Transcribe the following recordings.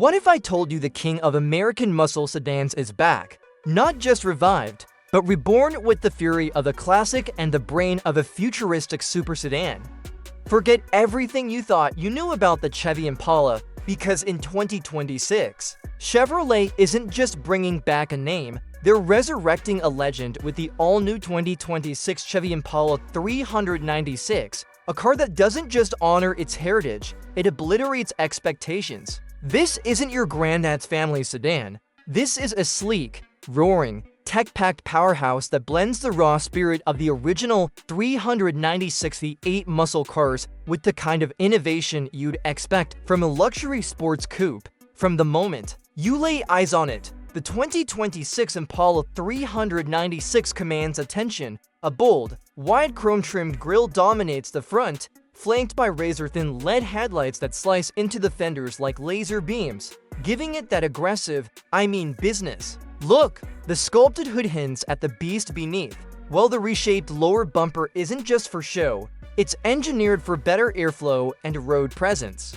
What if I told you the king of American muscle sedans is back? Not just revived, but reborn with the fury of a classic and the brain of a futuristic super sedan. Forget everything you thought you knew about the Chevy Impala, because in 2026, Chevrolet isn't just bringing back a name, they're resurrecting a legend with the all-new 2026 Chevy Impala 396, a car that doesn't just honor its heritage, it obliterates expectations. This isn't your granddad's family sedan. This is a sleek, roaring, tech-packed powerhouse that blends the raw spirit of the original 396 V8 muscle cars with the kind of innovation you'd expect from a luxury sports coupe. From the moment you lay eyes on it, the 2026 Impala 396 commands attention. A bold, wide chrome-trimmed grille dominates the front, flanked by razor-thin LED headlights that slice into the fenders like laser beams, giving it that aggressive, business look. The sculpted hood hints at the beast beneath, while the reshaped lower bumper isn't just for show, it's engineered for better airflow and road presence.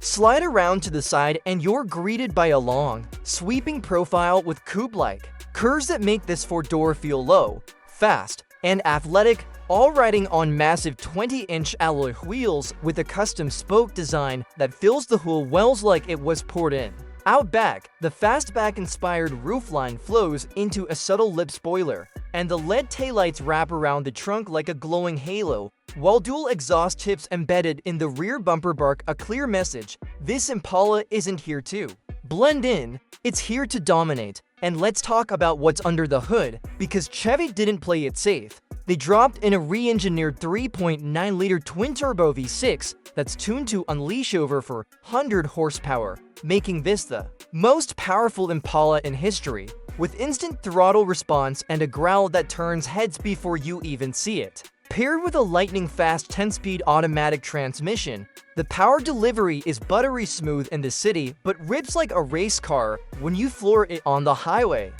Slide around to the side and you're greeted by a long, sweeping profile with coupe-like curves that make this four-door feel low, fast, and athletic, all riding on massive 20-inch alloy wheels with a custom spoke design that fills the wheel wells like it was poured in. Out back, the fastback-inspired roofline flows into a subtle lip spoiler, and the LED taillights wrap around the trunk like a glowing halo, while dual exhaust tips embedded in the rear bumper bark a clear message: this Impala isn't here to blend in, it's here to dominate. And let's talk about what's under the hood, because Chevy didn't play it safe. They dropped in a re-engineered 3.9-liter twin-turbo V6 that's tuned to unleash over 400 horsepower, making this the most powerful Impala in history, with instant throttle response and a growl that turns heads before you even see it. Paired with a lightning-fast 10-speed automatic transmission, the power delivery is buttery smooth in the city but rips like a race car when you floor it on the highway.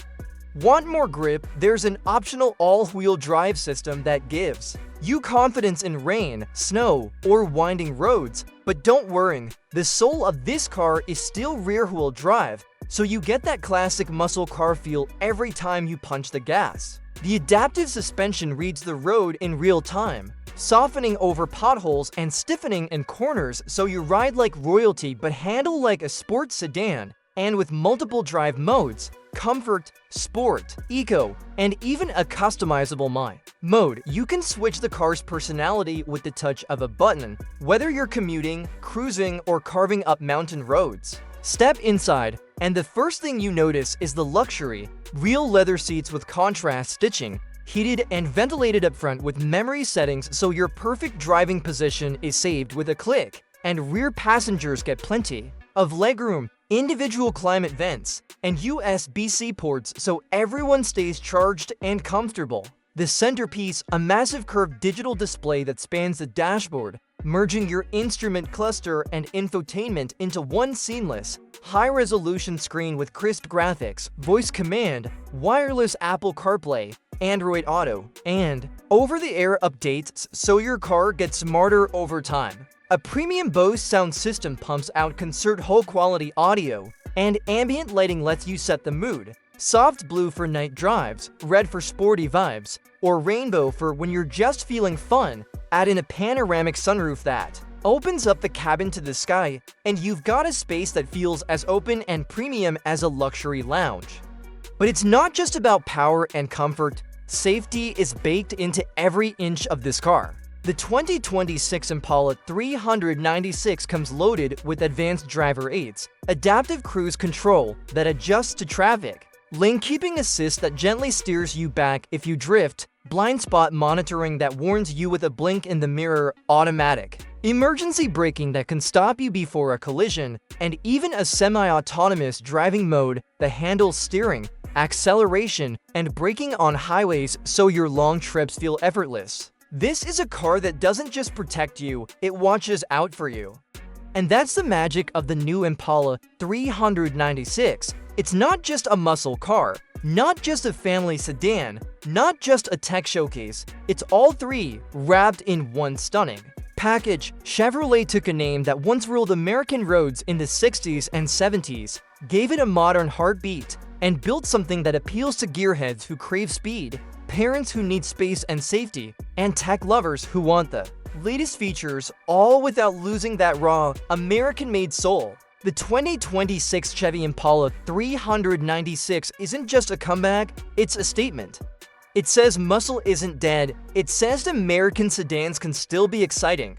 Want more grip? There's an optional all-wheel drive system that gives you confidence in rain, snow, or winding roads. But don't worry, the soul of this car is still rear-wheel drive, so you get that classic muscle car feel every time you punch the gas. The adaptive suspension reads the road in real time, softening over potholes and stiffening in corners so you ride like royalty but handle like a sports sedan. And with multiple drive modes, comfort, sport, eco, and even a customizable mode, you can switch the car's personality with the touch of a button, whether you're commuting, cruising, or carving up mountain roads. Step inside, and the first thing you notice is the luxury, real leather seats with contrast stitching, heated and ventilated up front with memory settings so your perfect driving position is saved with a click, and rear passengers get plenty of legroom, individual climate vents, and USB-C ports so everyone stays charged and comfortable. The centerpiece, a massive curved digital display that spans the dashboard, merging your instrument cluster and infotainment into one seamless, high-resolution screen with crisp graphics, voice command, wireless Apple CarPlay, Android Auto, and over-the-air updates so your car gets smarter over time. A premium Bose sound system pumps out concert hall-quality audio, and ambient lighting lets you set the mood. Soft blue for night drives, red for sporty vibes, or rainbow for when you're just feeling fun. Add in a panoramic sunroof that opens up the cabin to the sky, and you've got a space that feels as open and premium as a luxury lounge. But it's not just about power and comfort. Safety is baked into every inch of this car. The 2026 Impala 396 comes loaded with advanced driver aids, adaptive cruise control that adjusts to traffic, lane keeping assist that gently steers you back if you drift, blind spot monitoring that warns you with a blink in the mirror, automatic emergency braking that can stop you before a collision, and even a semi-autonomous driving mode that handles steering, acceleration, and braking on highways so your long trips feel effortless. This is a car that doesn't just protect you, it watches out for you. And that's the magic of the new Impala 396. It's not just a muscle car, not just a family sedan, not just a tech showcase. It's all three, wrapped in one stunning, Package. Chevrolet took a name that once ruled American roads in the 60s and 70s, gave it a modern heartbeat, and built something that appeals to gearheads who crave speed, parents who need space and safety, and tech lovers who want the latest features, all without losing that raw, American-made soul. The 2026 Chevy Impala 396 isn't just a comeback, it's a statement. It says muscle isn't dead. It says American sedans can still be exciting.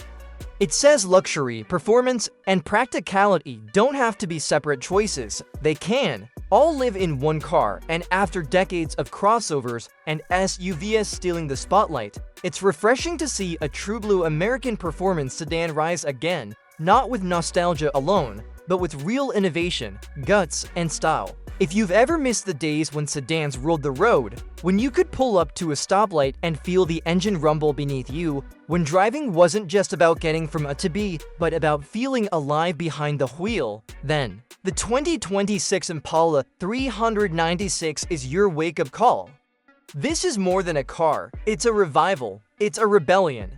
It says luxury, performance, and practicality don't have to be separate choices. They can all live in one car, and after decades of crossovers and SUVs stealing the spotlight, it's refreshing to see a true blue American performance sedan rise again, not with nostalgia alone, but with real innovation, guts, and style. If you've ever missed the days when sedans ruled the road, when you could pull up to a stoplight and feel the engine rumble beneath you, when driving wasn't just about getting from A to B, but about feeling alive behind the wheel, then the 2026 Impala 396 is your wake-up call. This is more than a car, it's a revival, it's a rebellion.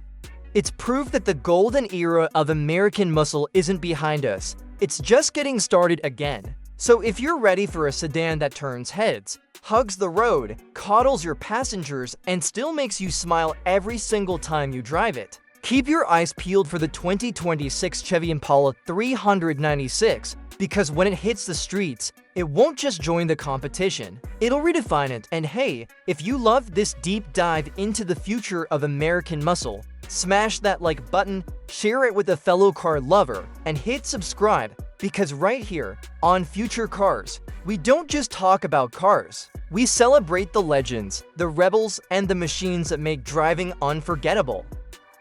It's proof that the golden era of American muscle isn't behind us, it's just getting started again. So if you're ready for a sedan that turns heads, hugs the road, coddles your passengers, and still makes you smile every single time you drive it, keep your eyes peeled for the 2026 Chevy Impala 396, because when it hits the streets, it won't just join the competition, it'll redefine it. And hey, if you love this deep dive into the future of American muscle, smash that like button, share it with a fellow car lover, and hit subscribe. Because right here, on Future Cars, we don't just talk about cars. We celebrate the legends, the rebels, and the machines that make driving unforgettable.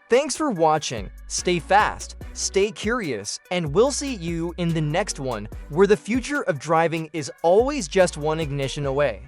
Thanks for watching, stay fast, stay curious, and we'll see you in the next one, where the future of driving is always just one ignition away.